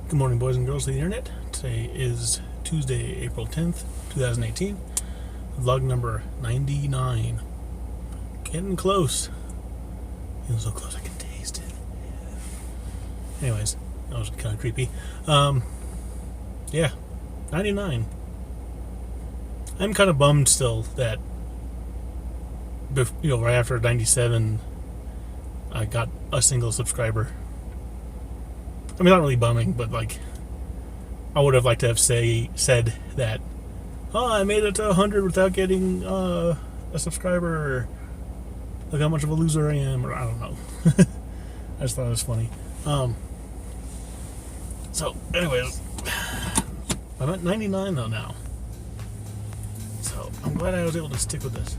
Good morning, boys and girls of the internet. Today is Tuesday, April 10th, 2018. Vlog number 99. Getting close. Feeling so close I can taste it. Anyways, that was kind of creepy. Yeah, 99. I'm kind of bummed still that, right after 97, I got a single subscriber. I mean, not really bumming, but like, I would have liked to have said that, oh, I made it to 100 without getting a subscriber, or look how much of a loser I am, or I don't know. I just thought it was funny. So, anyways, I'm at 99 though now. So, I'm glad I was able to stick with this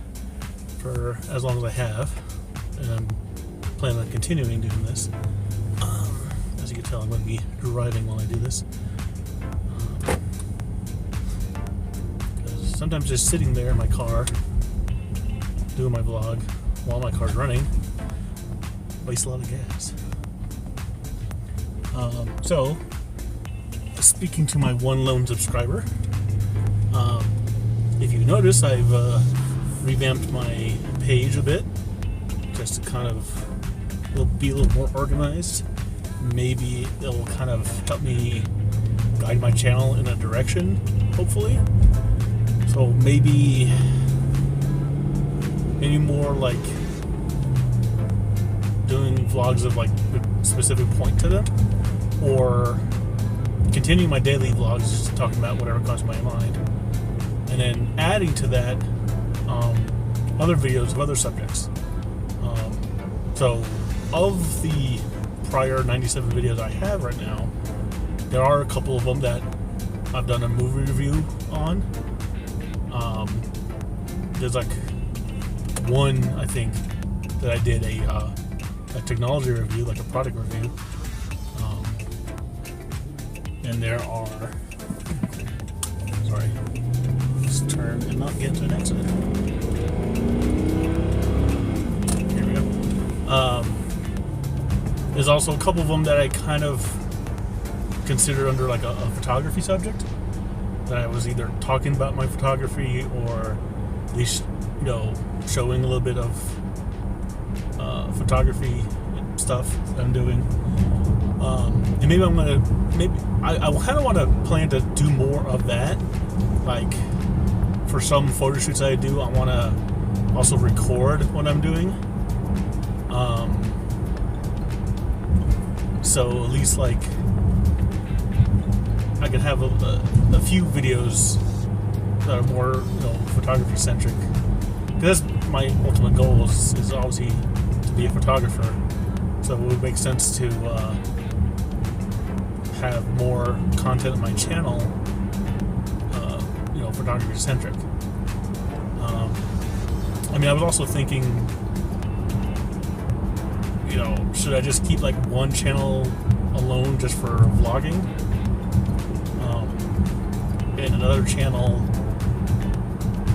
for as long as I have, and I'm planning on continuing doing this. As you can tell, I'm going to be driving while I do this. Because sometimes just sitting there in my car, doing my vlog while my car's running, wastes a lot of gas. So, speaking to my one lone subscriber, if you notice, I've revamped my page a bit, just to kind of be a little more organized. Maybe it'll kind of help me guide my channel in a direction, hopefully. So maybe more like doing vlogs of like a specific point to them, or continue my daily vlogs just talking about whatever comes to my mind, and then adding to that other videos of other subjects. So of the prior 97 videos I have right now, there are a couple of them that I've done a movie review on. There's like one, I think, that I did a technology review, like a product review. And there are, sorry, let's turn and not get into an accident. Here we go. There's also a couple of them that I kind of consider under like a photography subject, that I was either talking about my photography or at least, showing a little bit of photography stuff that I'm doing. And maybe I kind of want to plan to do more of that. Like, for some photo shoots I do, I want to also record what I'm doing. So at least like I can have a few videos that are more photography centric. Because that's my ultimate goal is obviously to be a photographer. So it would make sense to have more content on my channel, photography centric. I was also thinking, should I just keep like one channel alone just for vlogging, and another channel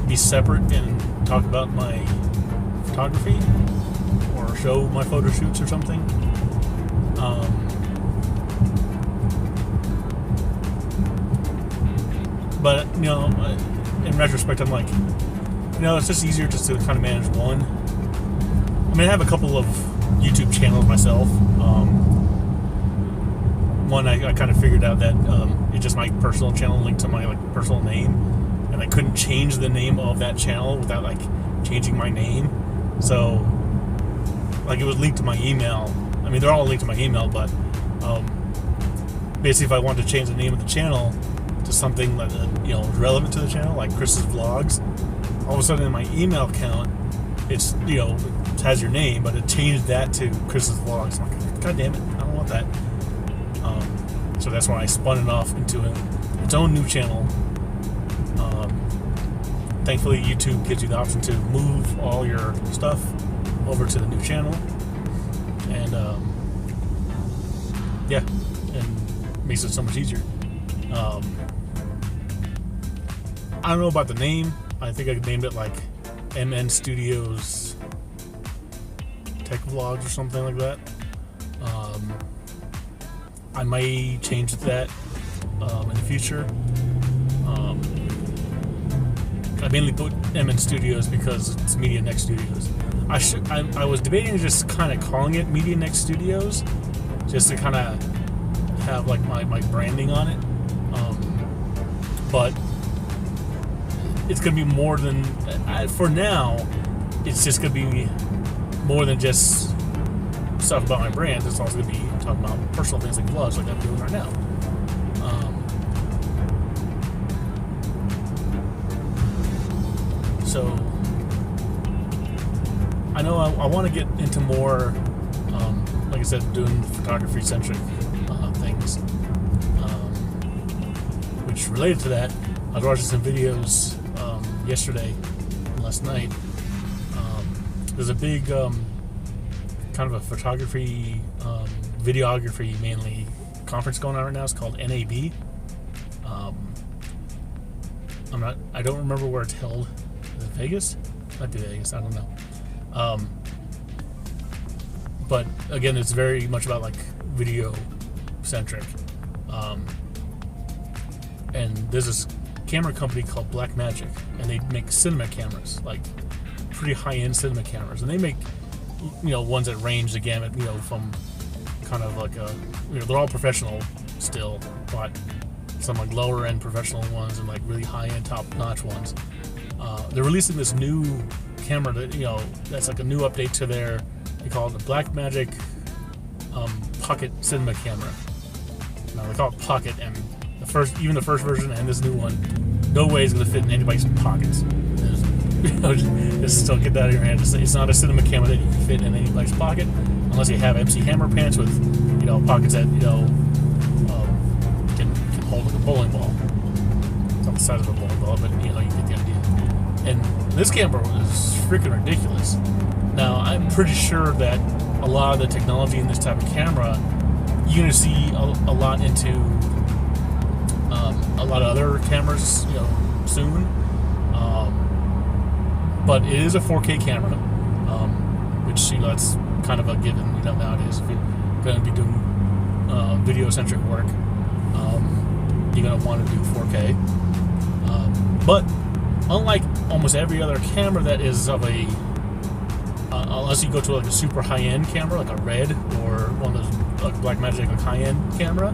be separate and talk about my photography or show my photo shoots or something? But in retrospect, I'm like, it's just easier just to kind of manage one. I have a couple of YouTube channels myself. One I kind of figured out that it's just my personal channel linked to my personal name, and I couldn't change the name of that channel without changing my name. So it was linked to my email. They're all linked to my email, but basically if I wanted to change the name of the channel to something that is relevant to the channel, like Chris's Vlogs, all of a sudden in my email account it's it has your name, but it changed that to Chris's Vlogs. I'm like, God damn it, I don't want that. So that's why I spun it off into its own new channel. Thankfully, YouTube gives you the option to move all your stuff over to the new channel, and and makes it so much easier. I don't know about the name. I think I named it like MN Studios Tech Vlogs or something like that. I may change that in the future. I mainly put MN Studios because it's Media Next Studios. I was debating just kind of calling it Media Next Studios, just to kind of have like my branding on it. But it's gonna be more than for now. It's just gonna be more than just stuff about my brand. It's also gonna be talking about personal things like vlogs, like I'm doing right now. So I know I want to get into more, like I said, doing photography-centric things. Which related to that, I was watching some videos last night. There's a big kind of a photography, videography mainly conference going on right now. It's called NAB. I don't remember where it's held. Is it Vegas? Might be Vegas. I don't know. But again, it's very much about like video centric. And there's this camera company called Blackmagic, and they make cinema cameras, like pretty high-end cinema cameras, and they make ones that range the gamut, from kind of like they're all professional still, but some like lower-end professional ones and like really high-end, top-notch ones. They're releasing this new camera that that's like a new update to they call it the Blackmagic Pocket Cinema Camera. Now they call it Pocket, and even the first version and this new one, no way is going to fit in anybody's pockets. Just don't get that out of your hand. It's not a cinema camera that you can fit in anybody's pocket, unless you have MC Hammer pants with pockets that can hold like a bowling ball. It's not the size of a bowling ball, but you get the idea. And this camera is freaking ridiculous. Now I'm pretty sure that a lot of the technology in this type of camera, you're going to see a lot into a lot of other cameras, soon. But it is a 4K camera, which that's kind of a given, nowadays. If you're going to be doing video-centric work, you're going to want to do 4K. But unlike almost every other camera that is of a, unless you go to like a super high-end camera, like a Red or one of those like Blackmagic like high-end camera,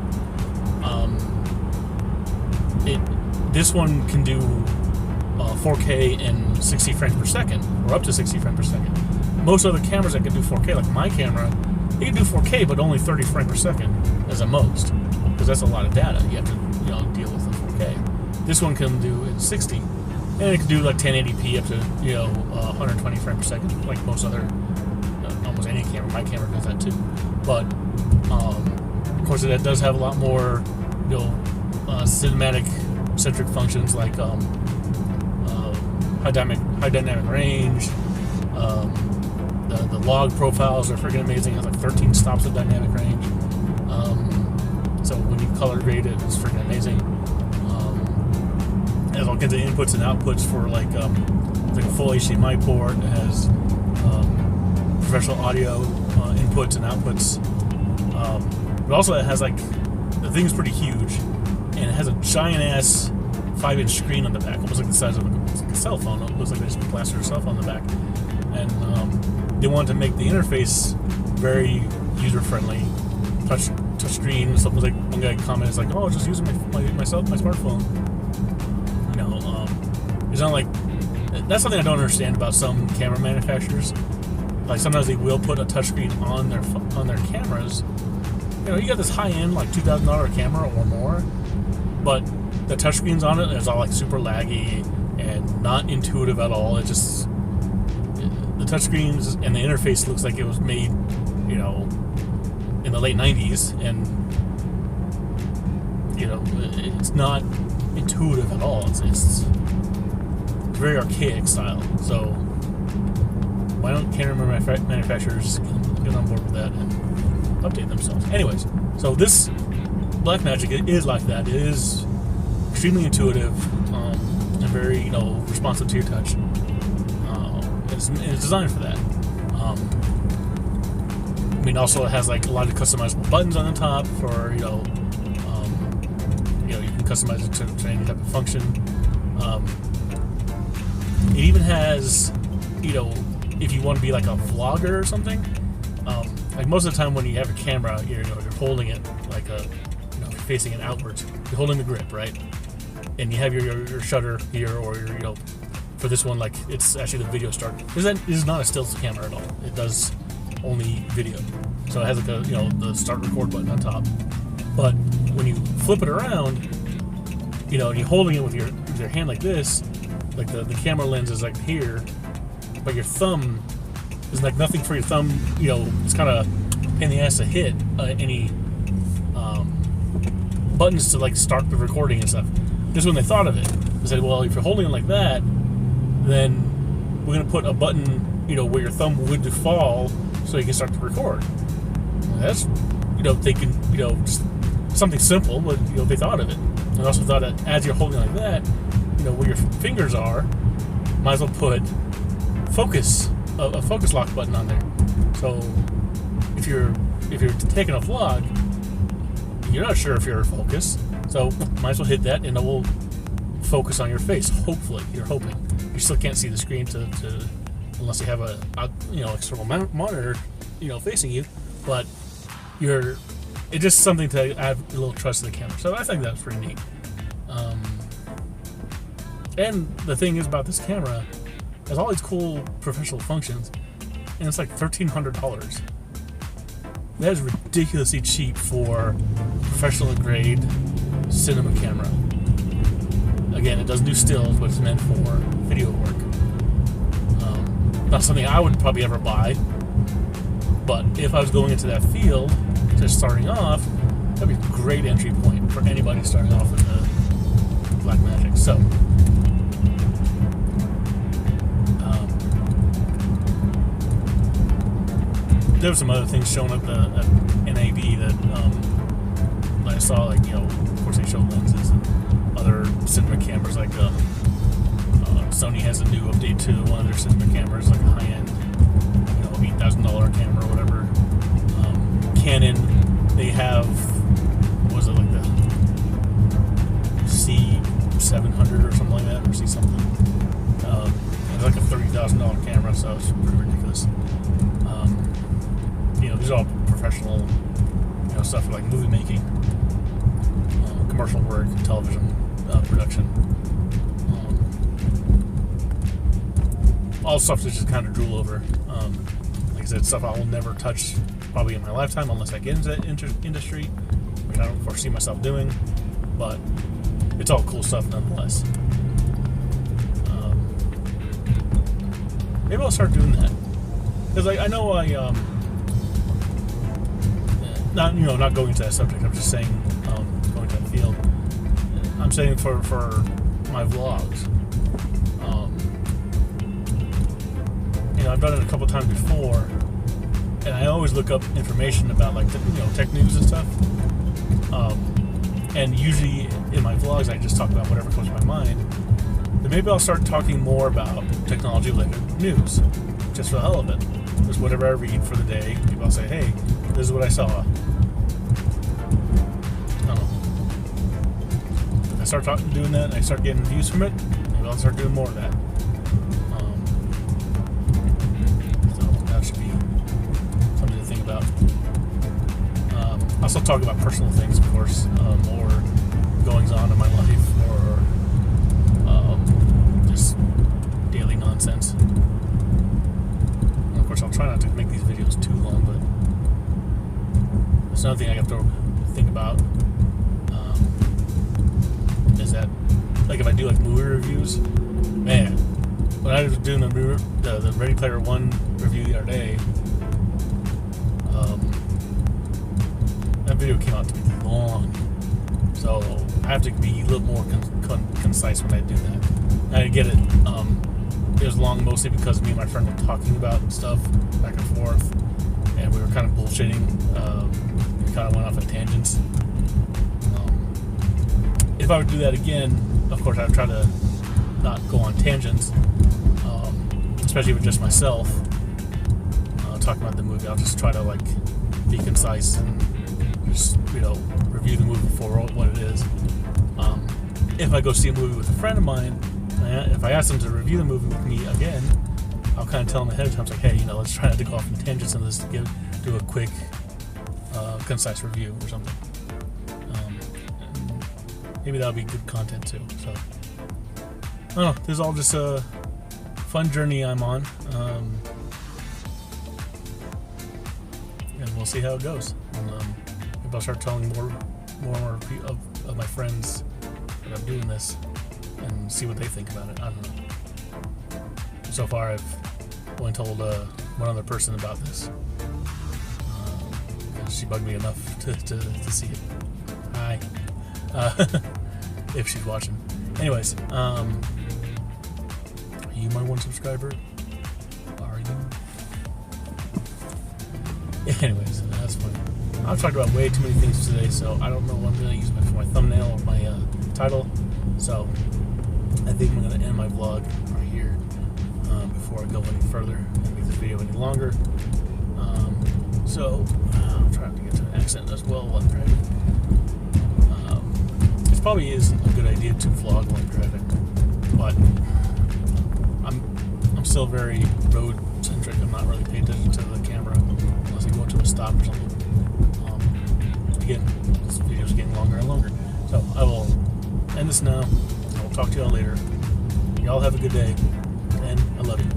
this one can do 4K in 60 frames per second, or up to 60 frames per second. Most other cameras that can do 4K, like my camera, it can do 4K, but only 30 frames per second as the most, because that's a lot of data you have to deal with in 4K. This one can do in 60, and it can do like 1080p up to 120 frames per second, like most other, almost any camera. My camera does that too, but of course it does have a lot more cinematic centric functions like high dynamic range. The log profiles are freaking amazing. It has like 13 stops of dynamic range. So when you color grade it, it's freaking amazing. It has all kinds of inputs and outputs for like a full HDMI port. It has professional audio inputs and outputs. But also it has the thing's pretty huge, and it has a giant ass 5-inch screen on the back, almost like the size of a cell phone. It looks like they just plastered a cell phone on the back. And they wanted to make the interface very user-friendly, touch screen. Something like one guy commented, like, "Oh, just using my smartphone." It's not like that's something I don't understand about some camera manufacturers. Like sometimes they will put a touchscreen on their cameras. You got this high-end like $2,000 camera or more, but the touchscreen's on it, and it's all like super laggy and not intuitive at all. It just the touchscreens and the interface looks like it was made, in the late '90s, and it's not intuitive at all. It's very archaic style. So why don't camera manufacturers get on board with that and update themselves? Anyways, so this Blackmagic is like that. It is extremely intuitive and very responsive to your touch. It's designed for that. mean, also it has like a lot of customizable buttons on the top for you can customize it to any type of function. It even has, if you want to be like a vlogger or something, like most of the time when you have a camera, you're holding it like facing it outwards. You're holding the grip, right? And you have your shutter here, or for this one, like it's actually the video start. This is not a still camera at all. It does only video. So it has like the start record button on top. But when you flip it around, and you're holding it with your hand like this, like the camera lens is like here, but your thumb is like nothing for your thumb. It's kind of pain in the ass to hit any buttons to like start the recording and stuff. This is when they thought of it. They said, well, if you're holding it like that, then we're going to put a button, where your thumb would fall so you can start to record. That's, they can, just something simple, but, they thought of it. And also thought that as you're holding it like that, where your fingers are, might as well put a focus lock button on there. So if you're taking a vlog, you're not sure if you're in focus, so might as well hit that and it will focus on your face. Hopefully, you're hoping. You still can't see the screen unless you have a external monitor, facing you. But it's just something to add a little trust to the camera. So I think that's pretty neat. And the thing is about this camera, it has all these cool professional functions, and it's like $1,300. That is ridiculously cheap for professional grade cinema camera. Again, it doesn't do stills, but it's meant for video work. Not something I would probably ever buy, but if I was going into that field, just starting off, that'd be a great entry point for anybody starting off with Blackmagic. So, there were some other things showing up at NAB that I saw, like, of course they showed lenses and other cinema cameras, like Sony has a new update to one of their cinema cameras, like a high-end, $8,000 camera or whatever. Canon, they have, what was it, like the C700 or something like that, or C something. It's like a $30,000 camera, so it's pretty ridiculous. These are all professional, stuff for like movie making, commercial work, television production. All stuff to just kind of drool over. Like I said, stuff I will never touch probably in my lifetime unless I get into that industry, which I don't foresee myself doing. But it's all cool stuff nonetheless. Maybe I'll start doing that, because I know not going to that subject. I'm just saying, going to that field. I'm saying for my vlogs. I've done it a couple times before, and I always look up information about like tech news and stuff. And usually in my vlogs, I just talk about whatever comes to my mind. But maybe I'll start talking more about technology-related news, just for the hell of it. Just whatever I read for the day. Maybe I'll say, hey, this is what I saw. If I start doing that and I start getting views from it, maybe I'll start doing more of that. So that should be something to think about. I also talk about personal things, of course, more goings on in my life, or just daily nonsense. And of course, I'll try not to make these videos too long, but that's another thing I have to think about. Is that, like, if I do like movie reviews, man, when I was doing the Ready Player One review the other day, that video came out to be long, so I have to be a little more concise when I do that. And I get it. It was long mostly because me and my friend were talking about stuff back and forth, and we were kind of bullshitting. We kind of went off on tangents. If I would do that again, of course, I would try to not go on tangents, especially with just myself talking about the movie. I'll just try to, like, be concise and just, review the movie for what it is. If I go see a movie with a friend of mine, if I ask them to review the movie with me again, I'll kind of tell them ahead of time, it's like, hey, let's try not to go off in tangents on this, to do a quick, concise review or something. Maybe that'll be good content too. So, I don't know, this is all just a fun journey I'm on, and we'll see how it goes. And, maybe I'll start telling more of my friends that I'm doing this, and see what they think about it. I don't know. So far, I've only told one other person about this. She bugged me enough to see it. Hi. If she's watching. Anyways, are you my one subscriber? Are you? Anyways, that's funny. I've talked about way too many things today, so I don't know what I'm going to use for my thumbnail or my title. So I think I'm going to end my vlog right here before I go any further and make this video any longer. So I'm trying to get to an accent as well while I'm driving. It probably isn't a good idea to vlog while I'm driving, but I'm still very road centric. I'm not really paying attention to the camera unless I go to a stop or something. Again, this video is getting longer and longer, so I will end this now. I will talk to y'all later. Y'all have a good day, and I love you.